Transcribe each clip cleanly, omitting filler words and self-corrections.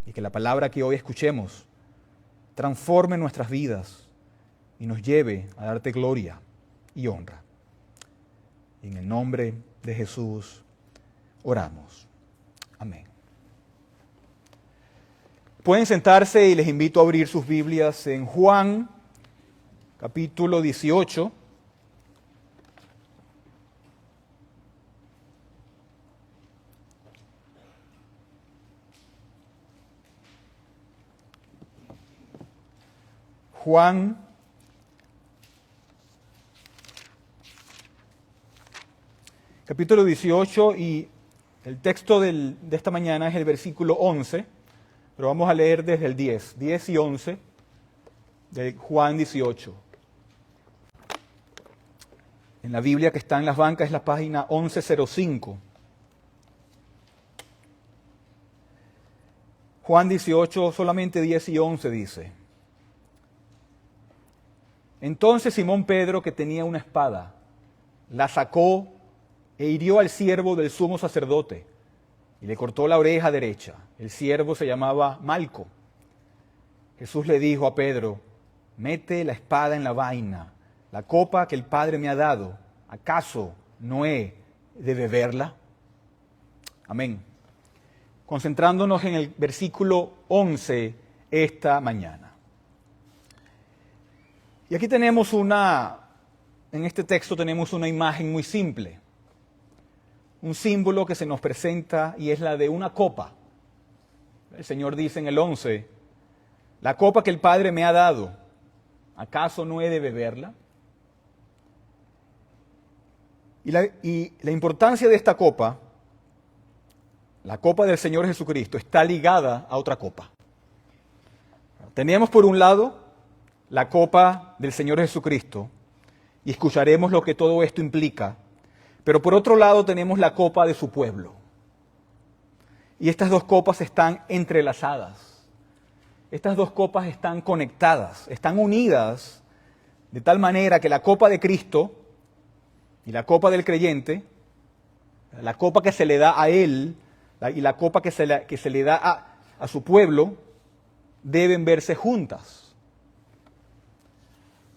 y que la palabra que hoy escuchemos transforme nuestras vidas y nos lleve a darte gloria y honra. En el nombre de Jesús oramos. Amén. Pueden sentarse y les invito a abrir sus Biblias en Juan, capítulo 18. Juan, capítulo 18, y el texto de esta mañana es el versículo 11, pero vamos a leer desde el 10 y 11 de Juan 18. En la Biblia que está en las bancas es la página 1105. Juan 18, solamente 10 y 11 dice: Entonces Simón Pedro, que tenía una espada, la sacó e hirió al siervo del sumo sacerdote y le cortó la oreja derecha. El siervo se llamaba Malco. Jesús le dijo a Pedro: mete la espada en la vaina. La copa que el Padre me ha dado, ¿acaso no he de beberla? Amén. Concentrándonos en el versículo 11 esta mañana. Y aquí tenemos en este texto tenemos una imagen muy simple. Un símbolo que se nos presenta y es la de una copa. El Señor dice en el 11, la copa que el Padre me ha dado, ¿acaso no he de beberla? Y la importancia de esta copa, la copa del Señor Jesucristo, está ligada a otra copa. Tenemos por un lado la copa del Señor Jesucristo, y escucharemos lo que todo esto implica, pero por otro lado tenemos la copa de su pueblo. Y estas dos copas están entrelazadas. Estas dos copas están conectadas, están unidas, de tal manera que la copa de Cristo y la copa del creyente, la copa que se le da a él y la copa que se le da a su pueblo, deben verse juntas.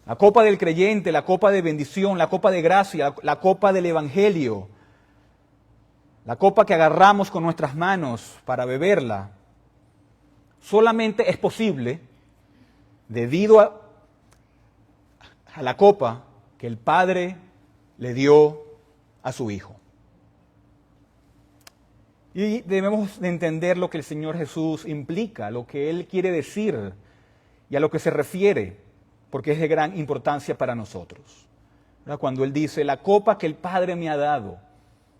La copa del creyente, la copa de bendición, la copa de gracia, la copa del evangelio, la copa que agarramos con nuestras manos para beberla, solamente es posible debido a la copa que el Padre le dio a su Hijo. Y debemos de entender lo que el Señor Jesús implica, lo que Él quiere decir y a lo que se refiere, porque es de gran importancia para nosotros. Cuando Él dice, la copa que el Padre me ha dado,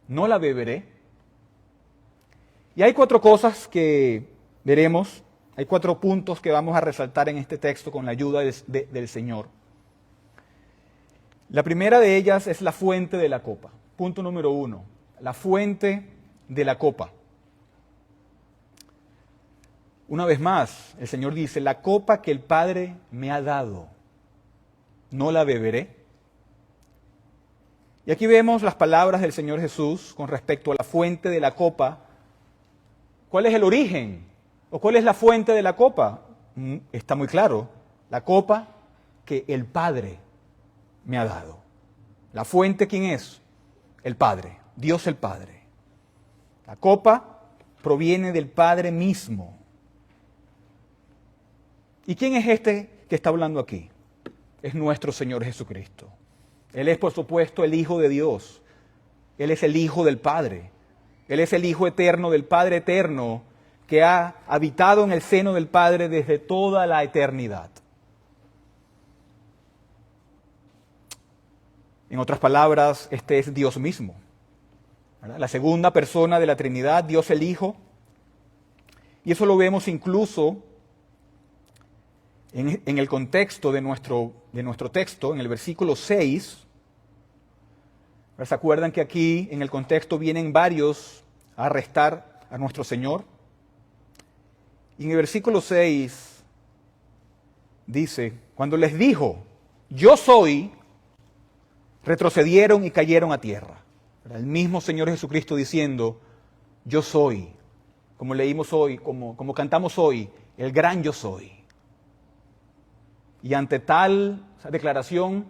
no la beberé. Y hay 4 cosas que veremos, hay 4 puntos que vamos a resaltar en este texto con la ayuda del Señor. La primera de ellas es la fuente de la copa. Punto número 1, la fuente de la copa. Una vez más, el Señor dice, la copa que el Padre me ha dado, no la beberé. Y aquí vemos las palabras del Señor Jesús con respecto a la fuente de la copa. ¿Cuál es el origen? ¿O cuál es la fuente de la copa? Está muy claro, la copa que el Padre me ha dado. ¿La fuente quién es? El Padre, Dios el Padre. La copa proviene del Padre mismo. ¿Y quién es este que está hablando aquí? Es nuestro Señor Jesucristo. Él es, por supuesto, el Hijo de Dios. Él es el Hijo del Padre. Él es el Hijo eterno del Padre eterno que ha habitado en el seno del Padre desde toda la eternidad. En otras palabras, este es Dios mismo. ¿Verdad? La segunda persona de la Trinidad, Dios el Hijo. Y eso lo vemos incluso en el contexto de nuestro texto, en el versículo 6. ¿Se acuerdan que aquí en el contexto vienen varios a arrestar a nuestro Señor? Y en el versículo 6 dice, cuando les dijo, yo soy, retrocedieron y cayeron a tierra. El mismo Señor Jesucristo diciendo, yo soy, como leímos hoy, como cantamos hoy, el gran yo soy. Y ante tal declaración,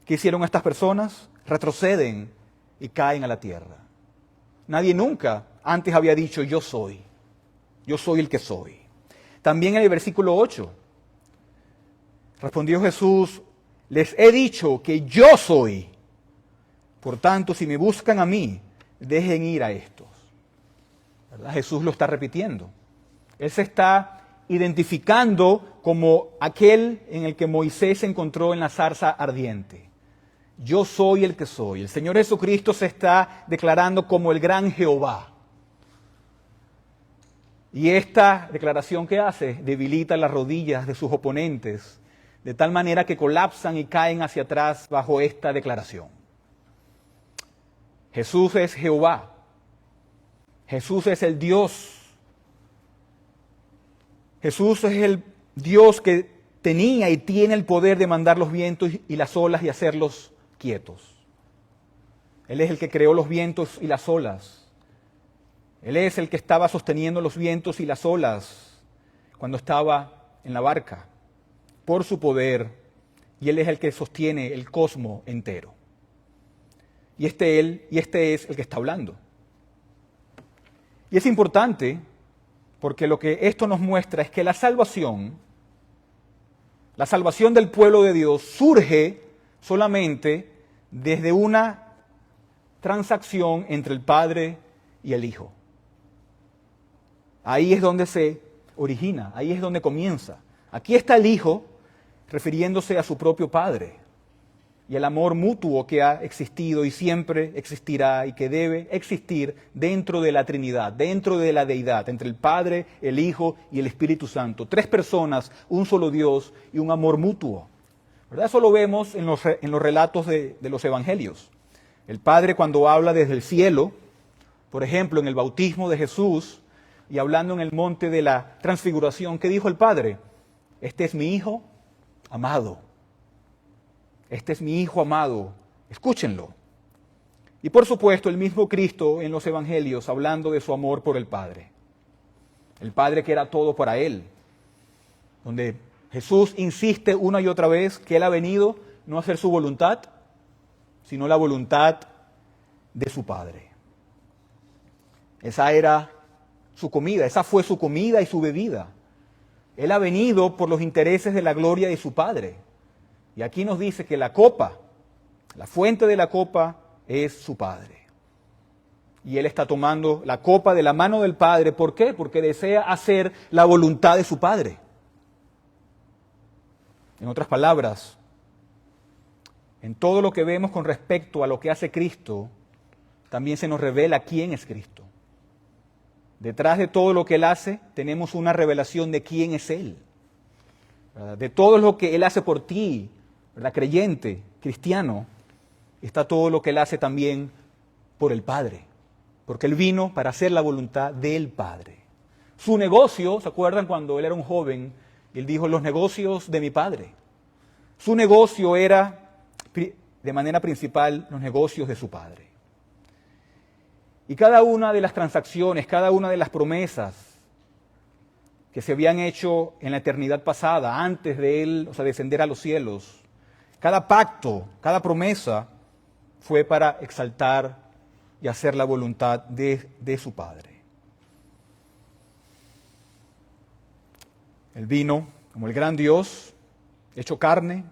¿qué hicieron estas personas? Retroceden y caen a la tierra. Nadie nunca antes había dicho yo soy el que soy. También en el versículo 8, respondió Jesús, les he dicho que yo soy. Por tanto, si me buscan a mí, dejen ir a estos. ¿Verdad? Jesús lo está repitiendo. Él se está identificando como aquel en el que Moisés se encontró en la zarza ardiente. Yo soy el que soy. El Señor Jesucristo se está declarando como el gran Jehová. Y esta declaración que hace debilita las rodillas de sus oponentes, de tal manera que colapsan y caen hacia atrás bajo esta declaración. Jesús es Jehová. Jesús es el Dios. Jesús es el Dios que tenía y tiene el poder de mandar los vientos y las olas y hacerlos quietos. Él es el que creó los vientos y las olas. Él es el que estaba sosteniendo los vientos y las olas cuando estaba en la barca, por su poder, y Él es el que sostiene el cosmos entero. Y este es el que está hablando. Y es importante porque lo que esto nos muestra es que la salvación del pueblo de Dios surge solamente desde una transacción entre el Padre y el Hijo. Ahí es donde se origina, ahí es donde comienza. Aquí está el Hijo refiriéndose a su propio Padre y el amor mutuo que ha existido y siempre existirá y que debe existir dentro de la Trinidad, dentro de la deidad, entre el Padre, el Hijo y el Espíritu Santo. 3 personas, un solo Dios y un amor mutuo. ¿Verdad? Eso lo vemos en los relatos de los evangelios. El Padre, cuando habla desde el cielo, por ejemplo, en el bautismo de Jesús y hablando en el monte de la transfiguración, ¿qué dijo el Padre? Este es mi Hijo amado. Este es mi Hijo amado. Escúchenlo. Y por supuesto, el mismo Cristo en los evangelios hablando de su amor por el Padre. El Padre que era todo para Él. Donde Jesús insiste una y otra vez que Él ha venido no a hacer su voluntad, sino la voluntad de su Padre. Esa era su comida, esa fue su comida y su bebida. Él ha venido por los intereses de la gloria de su Padre. Y aquí nos dice que la copa, la fuente de la copa es su Padre. Y Él está tomando la copa de la mano del Padre. ¿Por qué? Porque desea hacer la voluntad de su Padre. En otras palabras, en todo lo que vemos con respecto a lo que hace Cristo, también se nos revela quién es Cristo. Detrás de todo lo que Él hace, tenemos una revelación de quién es Él. ¿Verdad? De todo lo que Él hace por ti, ¿verdad? Creyente, cristiano, está todo lo que Él hace también por el Padre. Porque Él vino para hacer la voluntad del Padre. Su negocio, ¿se acuerdan cuando Él era un joven? Él dijo, los negocios de mi Padre. Su negocio era, de manera principal, los negocios de su Padre. Y cada una de las transacciones, cada una de las promesas que se habían hecho en la eternidad pasada, antes de Él, descender a los cielos, cada pacto, cada promesa fue para exaltar y hacer la voluntad de su Padre. Él vino como el gran Dios, hecho carne,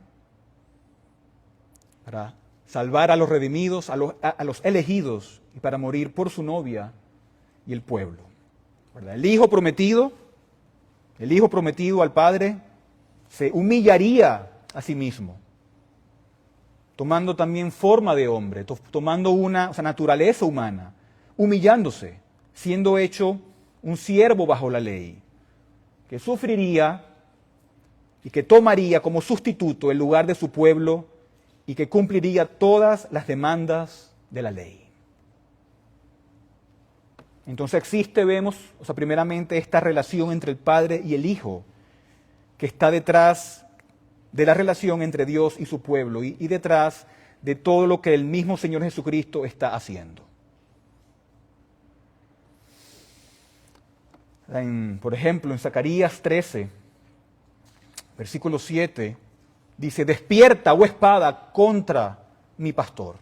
para salvar a los redimidos, a los elegidos, y para morir por su novia y el pueblo. ¿Verdad? El Hijo prometido al Padre, se humillaría a sí mismo, tomando también forma de hombre, tomando una naturaleza humana, humillándose, siendo hecho un siervo bajo la ley, que sufriría y que tomaría como sustituto el lugar de su pueblo y que cumpliría todas las demandas de la ley. Entonces vemos primeramente esta relación entre el Padre y el Hijo, que está detrás de la relación entre Dios y su pueblo y detrás de todo lo que el mismo Señor Jesucristo está haciendo. Por ejemplo, en Zacarías 13, versículo 7, dice, despierta, oh espada, contra mi pastor.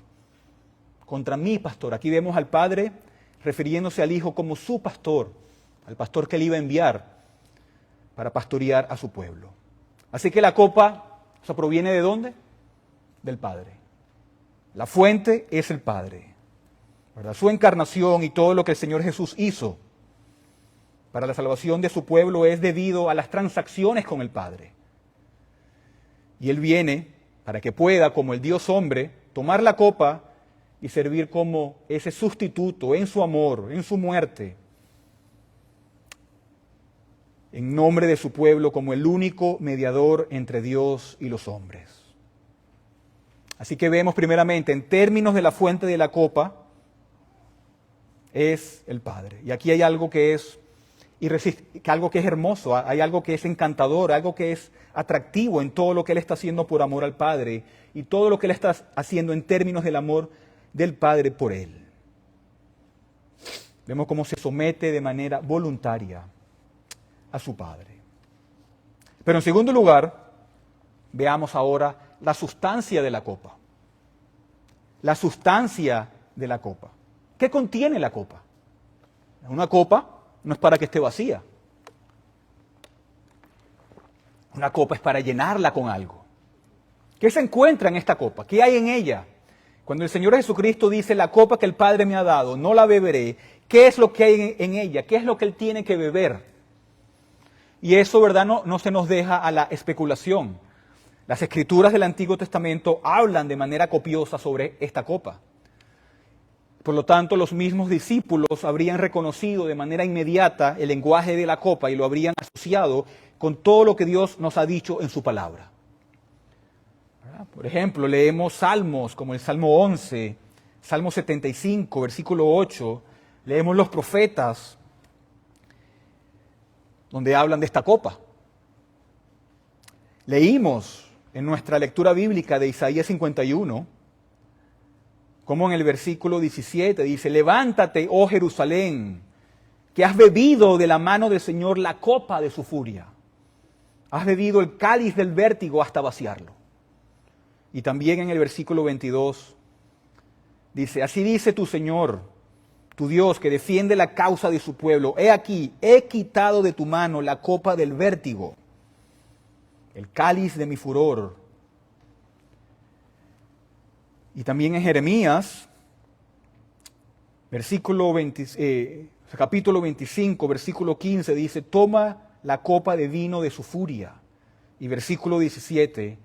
Contra mi pastor. Aquí vemos al Padre refiriéndose al Hijo como su pastor, al pastor que él iba a enviar para pastorear a su pueblo. Así que la copa, o sea, ¿proviene de dónde? Del Padre. La fuente es el Padre, ¿verdad? Su encarnación y todo lo que el Señor Jesús hizo para la salvación de su pueblo es debido a las transacciones con el Padre. Y Él viene para que pueda, como el Dios hombre, tomar la copa y servir como ese sustituto en su amor, en su muerte, en nombre de su pueblo, como el único mediador entre Dios y los hombres. Así que vemos primeramente, en términos de la fuente de la copa, es el Padre. Y aquí hay algo que es algo que es hermoso, hay algo que es encantador, algo que es atractivo en todo lo que Él está haciendo por amor al Padre y todo lo que Él está haciendo en términos del amor del Padre por Él. Vemos cómo se somete de manera voluntaria a su Padre. Pero en segundo lugar, veamos ahora la sustancia de la copa. La sustancia de la copa. ¿Qué contiene la copa? Una copa no es para que esté vacía. Una copa es para llenarla con algo. ¿Qué se encuentra en esta copa? ¿Qué hay en ella? Cuando el Señor Jesucristo dice, la copa que el Padre me ha dado, no la beberé, ¿qué es lo que hay en ella? ¿Qué es lo que Él tiene que beber? Y eso, ¿verdad?, no se nos deja a la especulación. Las Escrituras del Antiguo Testamento hablan de manera copiosa sobre esta copa. Por lo tanto, los mismos discípulos habrían reconocido de manera inmediata el lenguaje de la copa y lo habrían asociado con todo lo que Dios nos ha dicho en su palabra. Por ejemplo, leemos salmos como el Salmo 11, Salmo 75, versículo 8, leemos los profetas donde hablan de esta copa. Leímos en nuestra lectura bíblica de Isaías 51, como en el versículo 17 dice, levántate, oh Jerusalén, que has bebido de la mano del Señor la copa de su furia. Has bebido el cáliz del vértigo hasta vaciarlo. Y también en el versículo 22 dice, así dice tu Señor, tu Dios, que defiende la causa de su pueblo. He aquí, he quitado de tu mano la copa del vértigo, el cáliz de mi furor. Y también en Jeremías, capítulo 25, versículo 15, dice, toma la copa de vino de su furia. Y versículo 17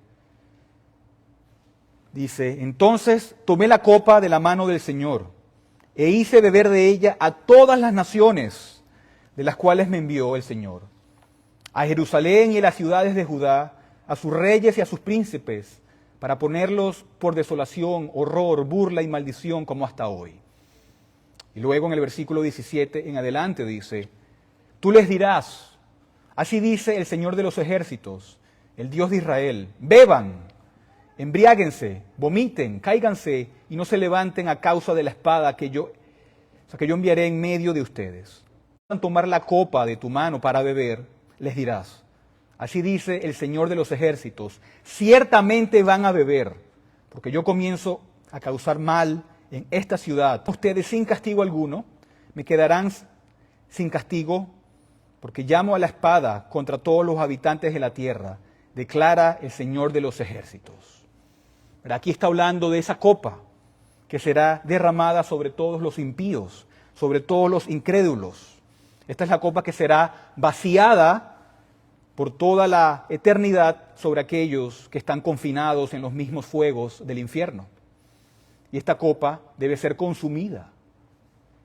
dice, entonces tomé la copa de la mano del Señor e hice beber de ella a todas las naciones de las cuales me envió el Señor, a Jerusalén y a las ciudades de Judá, a sus reyes y a sus príncipes, para ponerlos por desolación, horror, burla y maldición como hasta hoy. Y luego en el versículo 17 en adelante dice, tú les dirás, así dice el Señor de los ejércitos, el Dios de Israel, beban, embriáguense, vomiten, cáiganse y no se levanten a causa de la espada que yo enviaré en medio de ustedes. Cuando tomar la copa de tu mano para beber, les dirás, así dice el Señor de los ejércitos, ciertamente van a beber, porque yo comienzo a causar mal en esta ciudad. Ustedes sin castigo alguno me quedarán sin castigo, porque llamo a la espada contra todos los habitantes de la tierra, declara el Señor de los ejércitos. Pero aquí está hablando de esa copa que será derramada sobre todos los impíos, sobre todos los incrédulos. Esta es la copa que será vaciada por toda la eternidad sobre aquellos que están confinados en los mismos fuegos del infierno. Y esta copa debe ser consumida.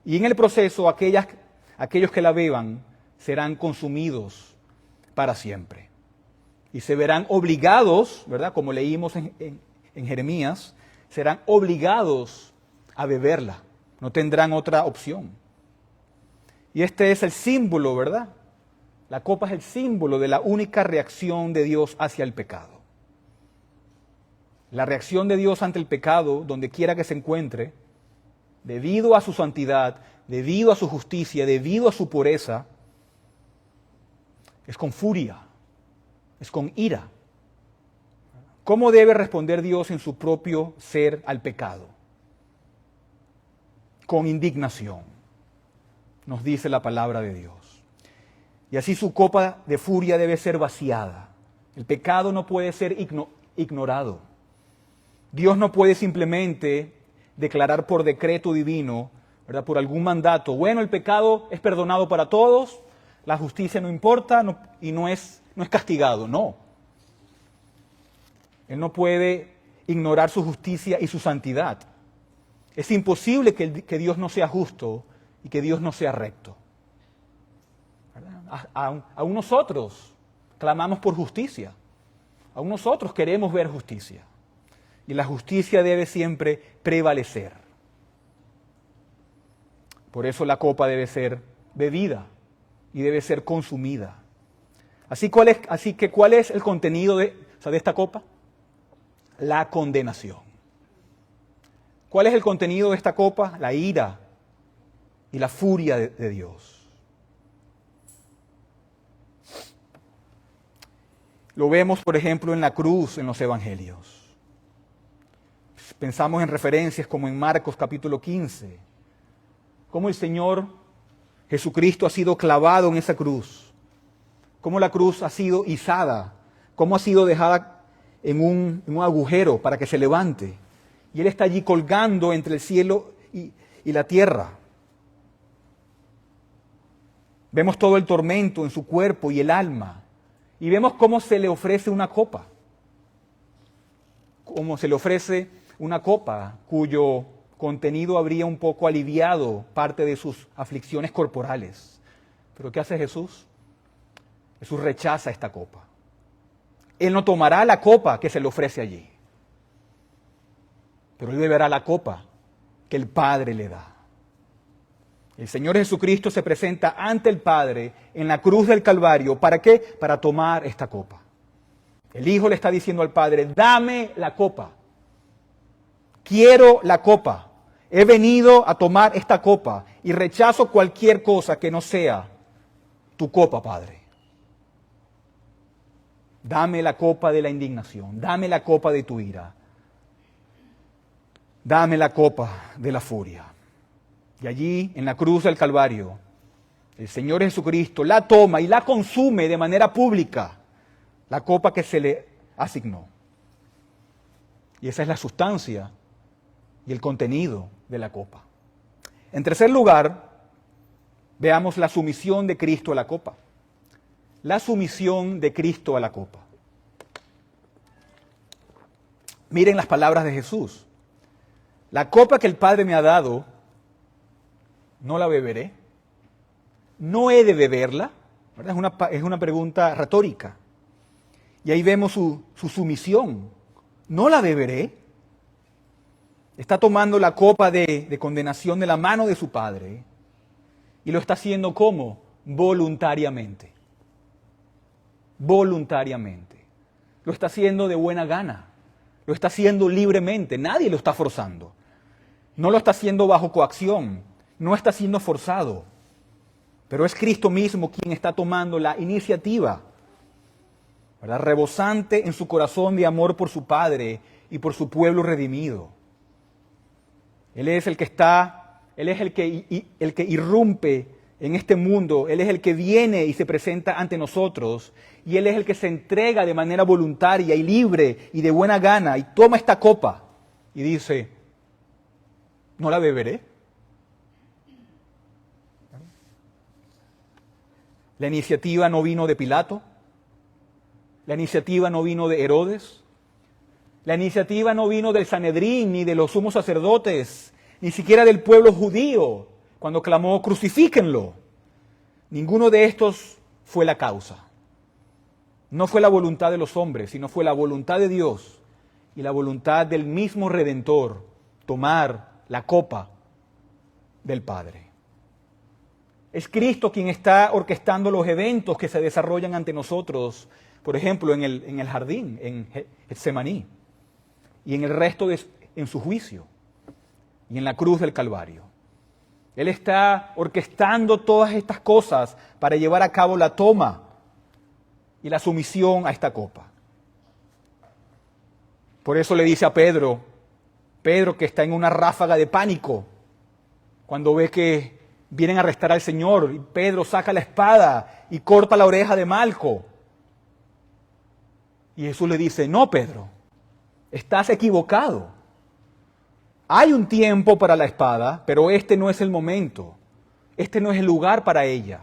Y en el proceso aquellos que la beban serán consumidos para siempre. Y se verán obligados, ¿verdad? Como leímos en Jeremías, serán obligados a beberla. No tendrán otra opción. Y este es el símbolo, ¿verdad? La copa es el símbolo de la única reacción de Dios hacia el pecado. La reacción de Dios ante el pecado, donde quiera que se encuentre, debido a su santidad, debido a su justicia, debido a su pureza, es con furia, es con ira. ¿Cómo debe responder Dios en su propio ser al pecado? Con indignación, nos dice la palabra de Dios. Y así su copa de furia debe ser vaciada. El pecado no puede ser ignorado. Dios no puede simplemente declarar por decreto divino, ¿verdad?, por algún mandato, bueno, el pecado es perdonado para todos, la justicia no importa y no es castigado. No. Él no puede ignorar su justicia y su santidad. Es imposible que Dios no sea justo y que Dios no sea recto. Aún nosotros clamamos por justicia. Aún nosotros queremos ver justicia. Y la justicia debe siempre prevalecer. Por eso la copa debe ser bebida y debe ser consumida. Así que, ¿cuál es el contenido de esta copa? La condenación. ¿Cuál es el contenido de esta copa? La ira y la furia de Dios. Lo vemos, por ejemplo, en la cruz, en los evangelios. Pensamos en referencias como en Marcos capítulo 15, cómo el Señor Jesucristo ha sido clavado en esa cruz, cómo la cruz ha sido izada, cómo ha sido dejada en un agujero para que se levante. Y Él está allí colgando entre el cielo y la tierra. Vemos todo el tormento en su cuerpo y el alma. Y vemos cómo se le ofrece una copa. Cómo se le ofrece una copa cuyo contenido habría un poco aliviado parte de sus aflicciones corporales. ¿Pero qué hace Jesús? Jesús rechaza esta copa. Él no tomará la copa que se le ofrece allí, pero Él beberá la copa que el Padre le da. El Señor Jesucristo se presenta ante el Padre en la cruz del Calvario. ¿Para qué? Para tomar esta copa. El Hijo le está diciendo al Padre, dame la copa. Quiero la copa. He venido a tomar esta copa y rechazo cualquier cosa que no sea tu copa, Padre. Dame la copa de la indignación. Dame la copa de tu ira. Dame la copa de la furia. Y allí, en la cruz del Calvario, el Señor Jesucristo la toma y la consume de manera pública, la copa que se le asignó. Y esa es la sustancia y el contenido de la copa. En tercer lugar, veamos la sumisión de Cristo a la copa. La sumisión de Cristo a la copa. Miren las palabras de Jesús. La copa que el Padre me ha dado, no la beberé. No he de beberla. ¿Verdad? Es una pregunta retórica. Y ahí vemos su sumisión. No la beberé. Está tomando la copa de condenación de la mano de su Padre. Y lo está haciendo ¿cómo? Voluntariamente. Voluntariamente. Lo está haciendo de buena gana. Lo está haciendo libremente. Nadie lo está forzando. No lo está haciendo bajo coacción. No está siendo forzado. Pero es Cristo mismo quien está tomando la iniciativa, ¿verdad?, rebosante en su corazón de amor por su Padre y por su pueblo redimido. Él es el que irrumpe en este mundo. Él es el que viene y se presenta ante nosotros. Y Él es el que se entrega de manera voluntaria y libre y de buena gana y toma esta copa y dice, ¿no la beberé? La iniciativa no vino de Pilato. La iniciativa no vino de Herodes. La iniciativa no vino del Sanedrín, ni de los sumos sacerdotes, ni siquiera del pueblo judío, cuando clamó, crucifíquenlo. Ninguno de estos fue la causa. No fue la voluntad de los hombres, sino fue la voluntad de Dios y la voluntad del mismo Redentor, tomar la copa del Padre. Es Cristo quien está orquestando los eventos que se desarrollan ante nosotros, por ejemplo, en el jardín, en Getsemaní, y en el resto en su juicio, y en la cruz del Calvario. Él está orquestando todas estas cosas para llevar a cabo la toma y la sumisión a esta copa. Por eso le dice a Pedro que está en una ráfaga de pánico, cuando ve que vienen a arrestar al Señor, y Pedro saca la espada y corta la oreja de Malco. Y Jesús le dice, no, Pedro, estás equivocado. Hay un tiempo para la espada, pero este no es el momento. Este no es el lugar para ella.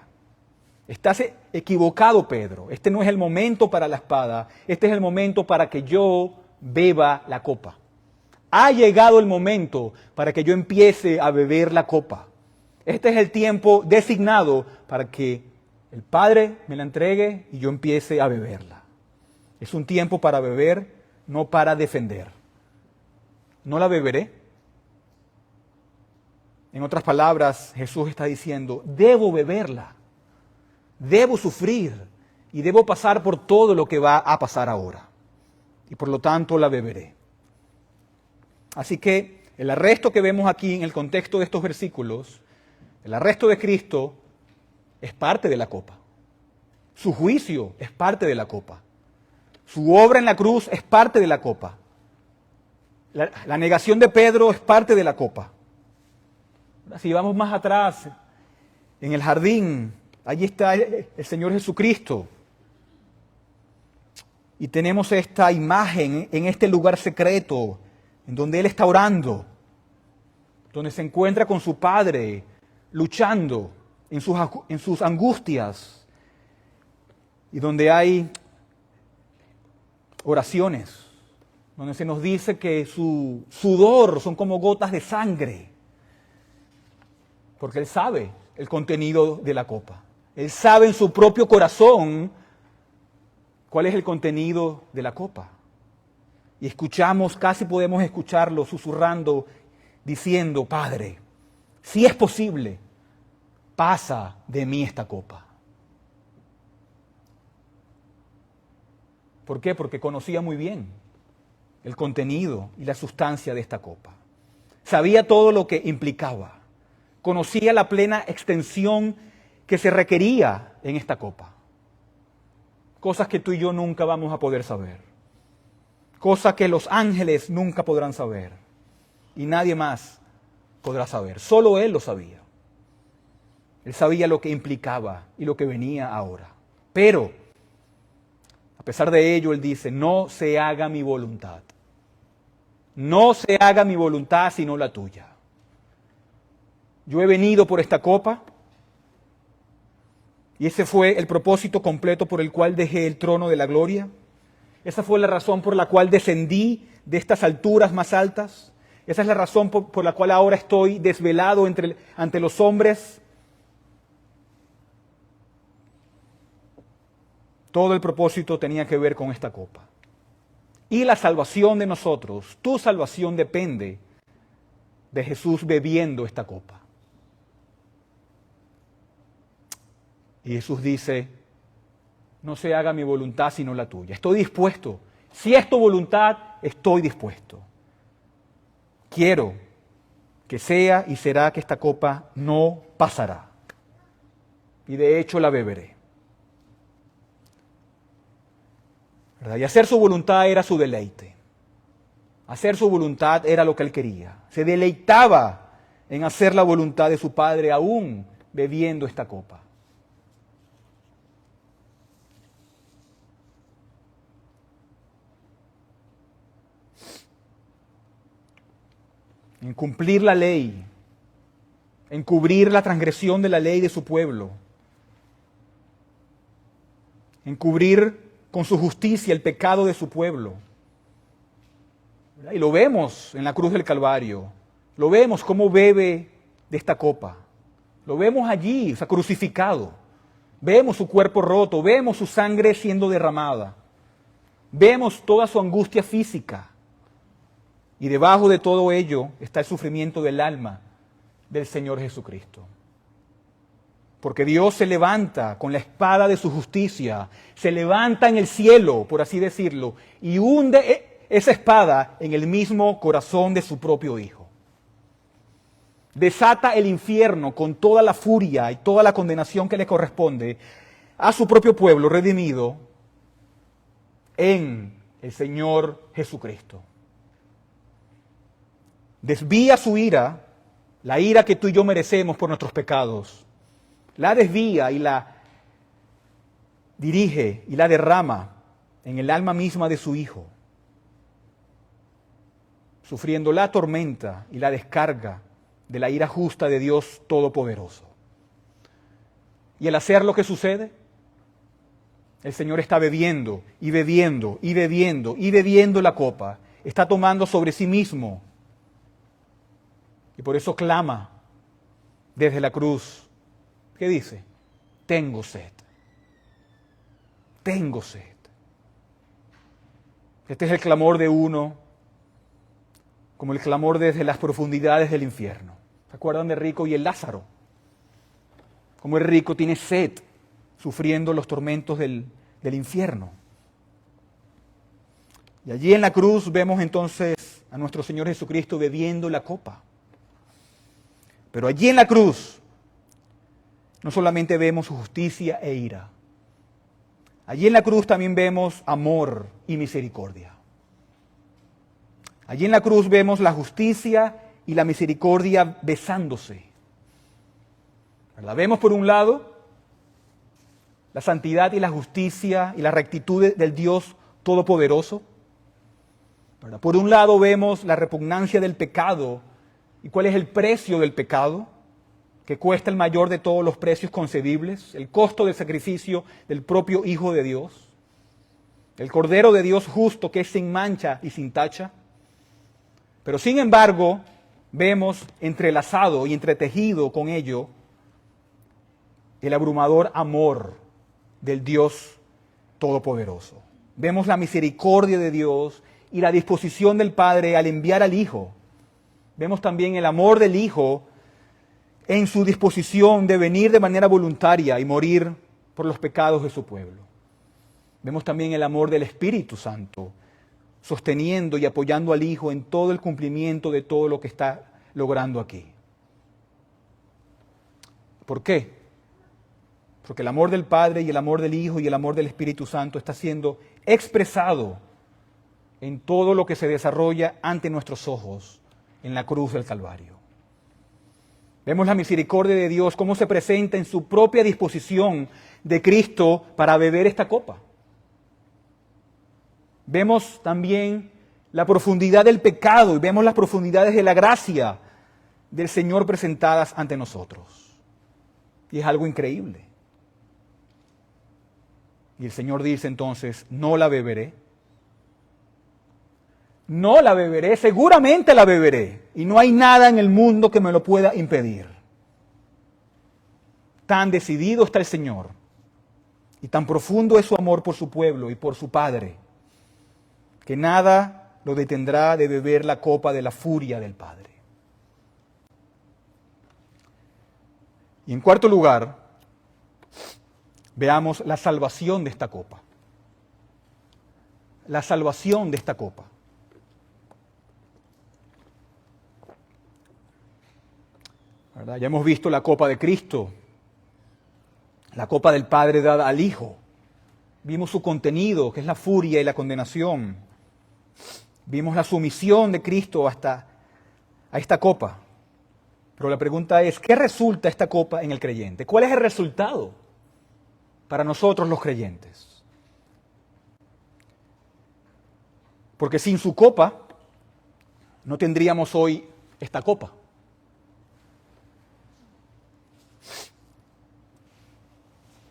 Estás equivocado, Pedro. Este no es el momento para la espada. Este es el momento para que yo beba la copa. Ha llegado el momento para que yo empiece a beber la copa. Este es el tiempo designado para que el Padre me la entregue y yo empiece a beberla. Es un tiempo para beber, no para defender. No la beberé. En otras palabras, Jesús está diciendo, debo beberla, debo sufrir y debo pasar por todo lo que va a pasar ahora. Y por lo tanto la beberé. Así que el arresto que vemos aquí en el contexto de estos versículos, el arresto de Cristo es parte de la copa. Su juicio es parte de la copa. Su obra en la cruz es parte de la copa. La negación de Pedro es parte de la copa. Si vamos más atrás, en el jardín, allí está el Señor Jesucristo. Y tenemos esta imagen en este lugar secreto, en donde Él está orando, donde se encuentra con su Padre, luchando en sus angustias, y donde hay oraciones, donde se nos dice que su sudor son como gotas de sangre, porque Él sabe el contenido de la copa. Él sabe en su propio corazón cuál es el contenido de la copa. Y escuchamos, casi podemos escucharlo susurrando, diciendo, Padre, si es posible, pasa de mí esta copa. ¿Por qué? Porque conocía muy bien el contenido y la sustancia de esta copa. Sabía todo lo que implicaba. Conocía la plena extensión que se requería en esta copa. Cosas que tú y yo nunca vamos a poder saber. Cosas que los ángeles nunca podrán saber. Y nadie más podrá saber. Solo Él lo sabía. Él sabía lo que implicaba y lo que venía ahora. Pero, a pesar de ello, Él dice, no se haga mi voluntad. No se haga mi voluntad sino la tuya. Yo he venido por esta copa y ese fue el propósito completo por el cual dejé el trono de la gloria. Esa fue la razón por la cual descendí de estas alturas más altas. Esa es la razón por la cual ahora estoy desvelado ante los hombres. Todo el propósito tenía que ver con esta copa. Y la salvación de nosotros, tu salvación depende de Jesús bebiendo esta copa. Y Jesús dice, no se haga mi voluntad sino la tuya. Estoy dispuesto. Si es tu voluntad, estoy dispuesto. Quiero que sea y será que esta copa no pasará. Y de hecho la beberé. ¿Verdad? Y hacer su voluntad era su deleite. Hacer su voluntad era lo que él quería. Se deleitaba en hacer la voluntad de su Padre aún bebiendo esta copa. En cumplir la ley, en cubrir la transgresión de la ley de su pueblo, en cubrir con su justicia el pecado de su pueblo. Y lo vemos en la cruz del Calvario, lo vemos cómo bebe de esta copa, lo vemos allí, o sea, crucificado, vemos su cuerpo roto, vemos su sangre siendo derramada, vemos toda su angustia física. Y debajo de todo ello está el sufrimiento del alma del Señor Jesucristo. Porque Dios se levanta con la espada de su justicia, se levanta en el cielo, por así decirlo, y hunde esa espada en el mismo corazón de su propio Hijo. Desata el infierno con toda la furia y toda la condenación que le corresponde a su propio pueblo redimido en el Señor Jesucristo. Desvía su ira, la ira que tú y yo merecemos por nuestros pecados. La desvía y la dirige y la derrama en el alma misma de su Hijo, sufriendo la tormenta y la descarga de la ira justa de Dios Todopoderoso. Y al hacer lo que sucede, el Señor está bebiendo y bebiendo y bebiendo y bebiendo la copa. Está tomando sobre sí mismo. Y por eso clama desde la cruz. ¿Qué dice? Tengo sed. Tengo sed. Este es el clamor de uno, como el clamor desde las profundidades del infierno. ¿Se acuerdan de Rico y el Lázaro? Como el rico tiene sed, sufriendo los tormentos del infierno. Y allí en la cruz vemos entonces a nuestro Señor Jesucristo bebiendo la copa. Pero allí en la cruz no solamente vemos justicia e ira. Allí en la cruz también vemos amor y misericordia. Allí en la cruz vemos la justicia y la misericordia besándose. La vemos por un lado la santidad y la justicia y la rectitud del Dios Todopoderoso. Por un lado vemos la repugnancia del pecado y cuál es el precio del pecado, que cuesta el mayor de todos los precios concebibles, el costo del sacrificio del propio Hijo de Dios, el Cordero de Dios justo que es sin mancha y sin tacha. Pero sin embargo, vemos entrelazado y entretejido con ello el abrumador amor del Dios Todopoderoso. Vemos la misericordia de Dios y la disposición del Padre al enviar al Hijo. Vemos también el amor del Hijo en su disposición de venir de manera voluntaria y morir por los pecados de su pueblo. Vemos también el amor del Espíritu Santo, sosteniendo y apoyando al Hijo en todo el cumplimiento de todo lo que está logrando aquí. ¿Por qué? Porque el amor del Padre y el amor del Hijo y el amor del Espíritu Santo está siendo expresado en todo lo que se desarrolla ante nuestros ojos en la cruz del Calvario. Vemos la misericordia de Dios, cómo se presenta en su propia disposición de Cristo para beber esta copa. Vemos también la profundidad del pecado y vemos las profundidades de la gracia del Señor presentadas ante nosotros. Y es algo increíble. Y el Señor dice entonces, no la beberé. No la beberé, seguramente la beberé. Y no hay nada en el mundo que me lo pueda impedir. Tan decidido está el Señor. Y tan profundo es su amor por su pueblo y por su Padre, que nada lo detendrá de beber la copa de la furia del Padre. Y en cuarto lugar, veamos la salvación de esta copa. La salvación de esta copa. ¿Verdad? Ya hemos visto la copa de Cristo, la copa del Padre dada al Hijo. Vimos su contenido, que es la furia y la condenación. Vimos la sumisión de Cristo hasta a esta copa. Pero la pregunta es, ¿qué resulta esta copa en el creyente? ¿Cuál es el resultado para nosotros los creyentes? Porque sin su copa no tendríamos hoy esta copa.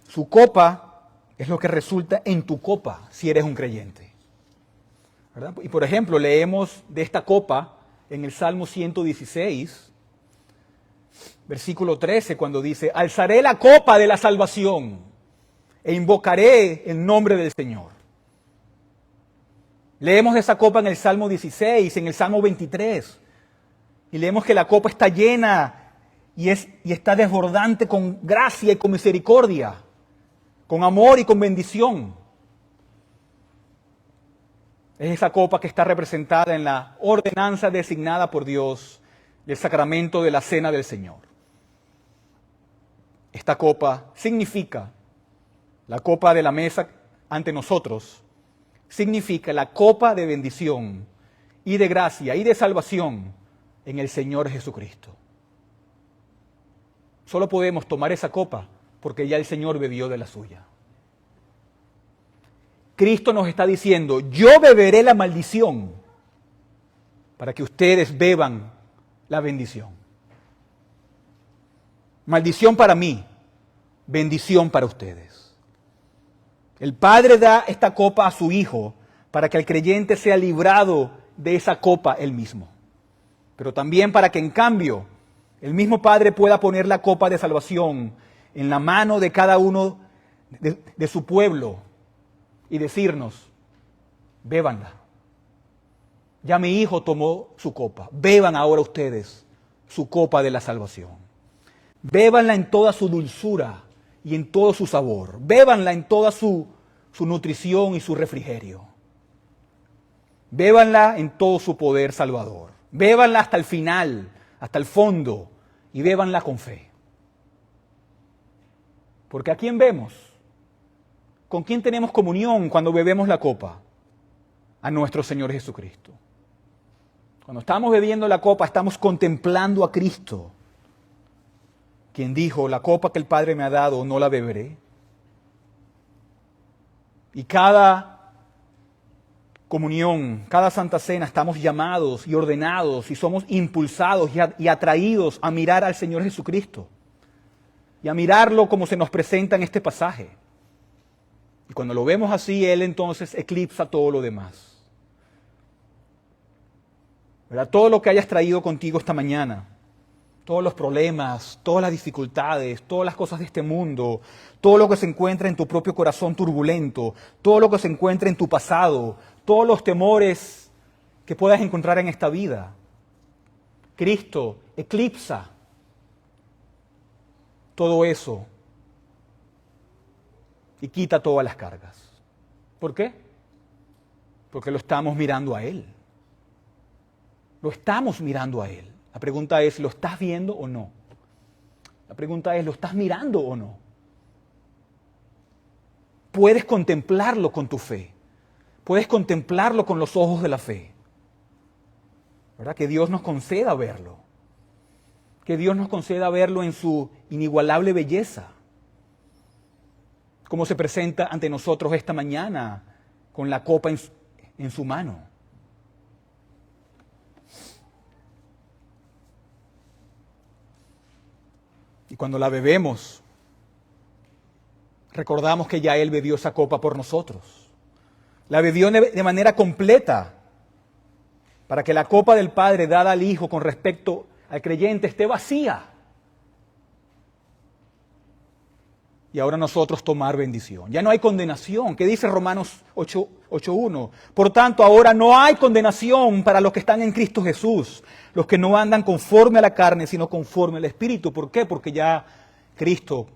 Su copa es lo que resulta en tu copa si eres un creyente. ¿Verdad? Y por ejemplo, leemos de esta copa en el Salmo 116, versículo 13, cuando dice, alzaré la copa de la salvación e invocaré el nombre del Señor. Leemos de esa copa en el Salmo 16, en el Salmo 23, y leemos que la copa está llena y está desbordante con gracia y con misericordia, con amor y con bendición. Es esa copa que está representada en la ordenanza designada por Dios del sacramento de la Cena del Señor. Esta copa significa la copa de la mesa ante nosotros, significa la copa de bendición y de gracia y de salvación en el Señor Jesucristo. Solo podemos tomar esa copa porque ya el Señor bebió de la suya. Cristo nos está diciendo, yo beberé la maldición para que ustedes beban la bendición. Maldición para mí, bendición para ustedes. El Padre da esta copa a su Hijo para que el creyente sea librado de esa copa él mismo. Pero también para que en cambio el mismo Padre pueda poner la copa de salvación en la mano de cada uno de su pueblo y decirnos, bébanla. Ya mi Hijo tomó su copa, beban ahora ustedes su copa de la salvación. Bébanla en toda su dulzura y en todo su sabor. Bébanla en toda su nutrición y su refrigerio. Bébanla en todo su poder salvador. Bébanla hasta el final, hasta el fondo, y bébanla con fe. Porque ¿a quién vemos? ¿Con quién tenemos comunión cuando bebemos la copa? A nuestro Señor Jesucristo. Cuando estamos bebiendo la copa, estamos contemplando a Cristo, quien dijo, la copa que el Padre me ha dado no la beberé. Y cada comunión, cada Santa Cena, estamos llamados y ordenados y somos impulsados y atraídos a mirar al Señor Jesucristo y a mirarlo como se nos presenta en este pasaje. Y cuando lo vemos así, Él entonces eclipsa todo lo demás. ¿Verdad? Todo lo que hayas traído contigo esta mañana, todos los problemas, todas las dificultades, todas las cosas de este mundo, todo lo que se encuentra en tu propio corazón turbulento, todo lo que se encuentra en tu pasado, todos los temores que puedas encontrar en esta vida. Cristo eclipsa todo eso y quita todas las cargas. ¿Por qué? Porque lo estamos mirando a Él. Lo estamos mirando a Él. La pregunta es, ¿lo estás viendo o no? La pregunta es, ¿lo estás mirando o no? Puedes contemplarlo con tu fe. Puedes contemplarlo con los ojos de la fe. ¿Verdad? Que Dios nos conceda verlo. Que Dios nos conceda verlo en su inigualable belleza. Como se presenta ante nosotros esta mañana con la copa en su mano. Y cuando la bebemos, recordamos que ya Él bebió esa copa por nosotros. La bebió de manera completa para que la copa del Padre dada al Hijo con respecto al creyente esté vacía. Y ahora nosotros tomar bendición. Ya no hay condenación. ¿Qué dice Romanos 8:1? Por tanto, ahora no hay condenación para los que están en Cristo Jesús, los que no andan conforme a la carne, sino conforme al Espíritu. ¿Por qué? Porque ya Cristo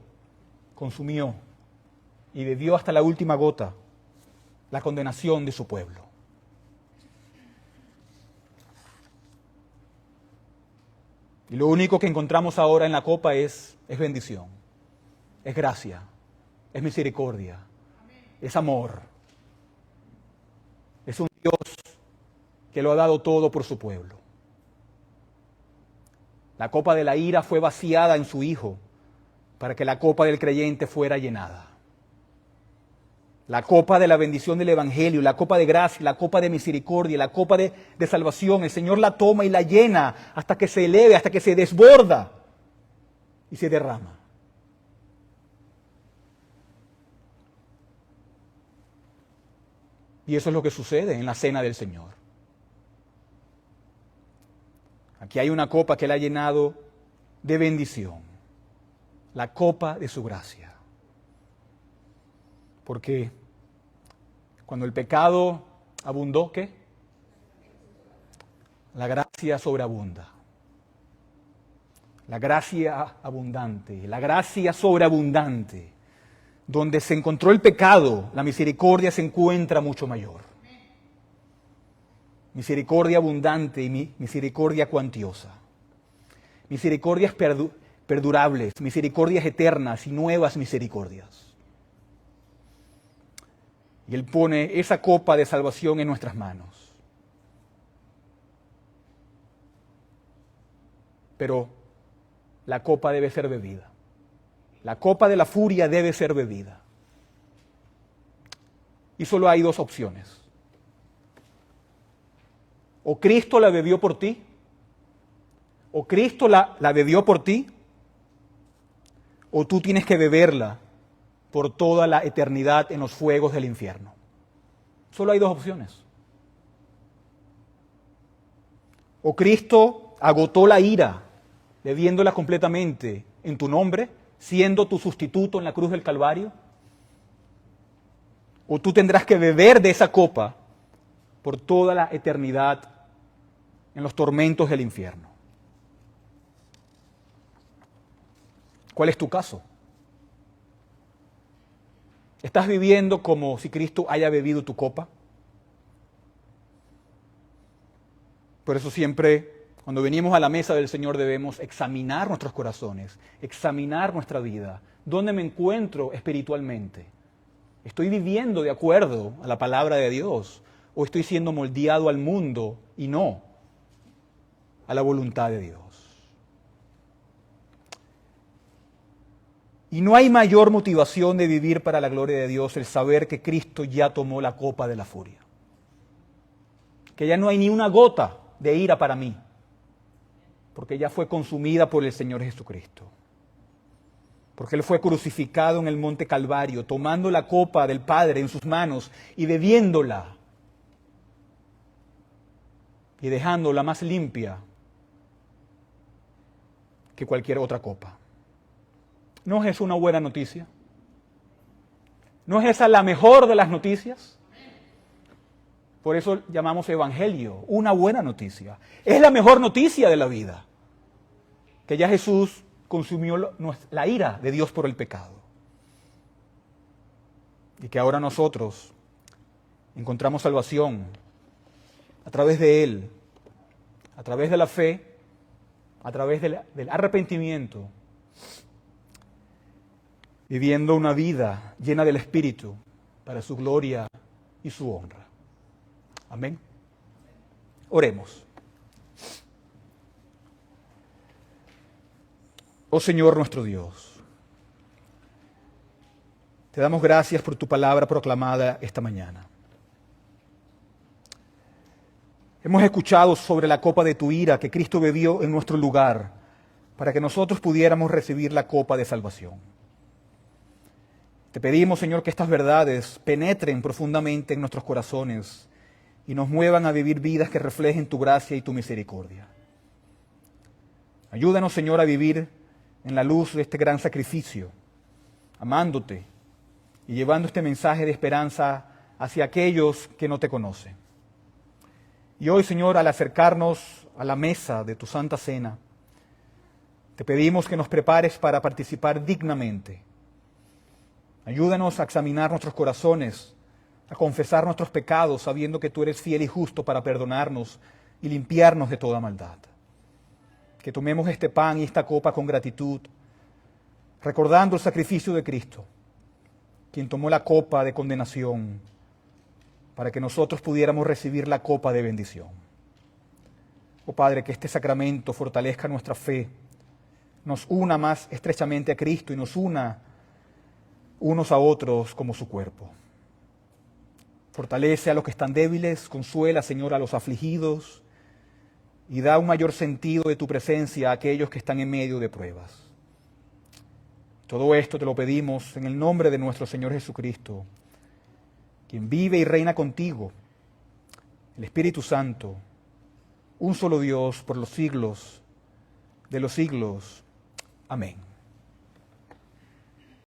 consumió y bebió hasta la última gota la condenación de su pueblo. Y lo único que encontramos ahora en la copa es bendición, es gracia, es misericordia, es amor. Es un Dios que lo ha dado todo por su pueblo. La copa de la ira fue vaciada en su Hijo para que la copa del creyente fuera llenada. La copa de la bendición del Evangelio, la copa de gracia, la copa de misericordia, la copa de salvación, el Señor la toma y la llena hasta que se eleve, hasta que se desborda y se derrama. Y eso es lo que sucede en la cena del Señor. Aquí hay una copa que Él ha llenado de bendición, la copa de su gracia. Porque cuando el pecado abundó, ¿qué? La gracia sobreabunda. La gracia abundante, la gracia sobreabundante. Donde se encontró el pecado, la misericordia se encuentra mucho mayor. Misericordia abundante y misericordia cuantiosa. Misericordias perdurables, misericordias eternas y nuevas misericordias. Y Él pone esa copa de salvación en nuestras manos. Pero la copa debe ser bebida. La copa de la furia debe ser bebida. Y solo hay dos opciones. O Cristo la bebió por ti, o Cristo la bebió por ti, o tú tienes que beberla por toda la eternidad en los fuegos del infierno. Solo hay dos opciones. O Cristo agotó la ira, bebiéndola completamente en tu nombre, siendo tu sustituto en la cruz del Calvario, o tú tendrás que beber de esa copa por toda la eternidad en los tormentos del infierno. ¿Cuál es tu caso? ¿Estás viviendo como si Cristo haya bebido tu copa? Por eso siempre, cuando venimos a la mesa del Señor, debemos examinar nuestros corazones, examinar nuestra vida. ¿Dónde me encuentro espiritualmente? ¿Estoy viviendo de acuerdo a la palabra de Dios? ¿O estoy siendo moldeado al mundo y no a la voluntad de Dios? Y no hay mayor motivación de vivir para la gloria de Dios el saber que Cristo ya tomó la copa de la furia. Que ya no hay ni una gota de ira para mí, porque ya fue consumida por el Señor Jesucristo. Porque Él fue crucificado en el monte Calvario, tomando la copa del Padre en sus manos y bebiéndola y dejándola más limpia que cualquier otra copa. ¿No es eso una buena noticia? ¿No es esa la mejor de las noticias? Por eso llamamos evangelio, una buena noticia. Es la mejor noticia de la vida, que ya Jesús consumió la ira de Dios por el pecado. Y que ahora nosotros encontramos salvación a través de Él, a través de la fe, a través del arrepentimiento, viviendo una vida llena del Espíritu para su gloria y su honra. Amén. Oremos. Oh Señor nuestro Dios, te damos gracias por tu palabra proclamada esta mañana. Hemos escuchado sobre la copa de tu ira que Cristo bebió en nuestro lugar para que nosotros pudiéramos recibir la copa de salvación. Te pedimos, Señor, que estas verdades penetren profundamente en nuestros corazones y nos muevan a vivir vidas que reflejen tu gracia y tu misericordia. Ayúdanos, Señor, a vivir en la luz de este gran sacrificio, amándote y llevando este mensaje de esperanza hacia aquellos que no te conocen. Y hoy, Señor, al acercarnos a la mesa de tu Santa Cena, te pedimos que nos prepares para participar dignamente. Ayúdanos a examinar nuestros corazones, a confesar nuestros pecados, sabiendo que tú eres fiel y justo para perdonarnos y limpiarnos de toda maldad. Que tomemos este pan y esta copa con gratitud, recordando el sacrificio de Cristo, quien tomó la copa de condenación para que nosotros pudiéramos recibir la copa de bendición. Oh Padre, que este sacramento fortalezca nuestra fe, nos una más estrechamente a Cristo y nos una unos a otros como su cuerpo. Fortalece a los que están débiles, consuela, Señor, a los afligidos y da un mayor sentido de tu presencia a aquellos que están en medio de pruebas. Todo esto te lo pedimos en el nombre de nuestro Señor Jesucristo, quien vive y reina contigo, el Espíritu Santo, un solo Dios por los siglos de los siglos. Amén.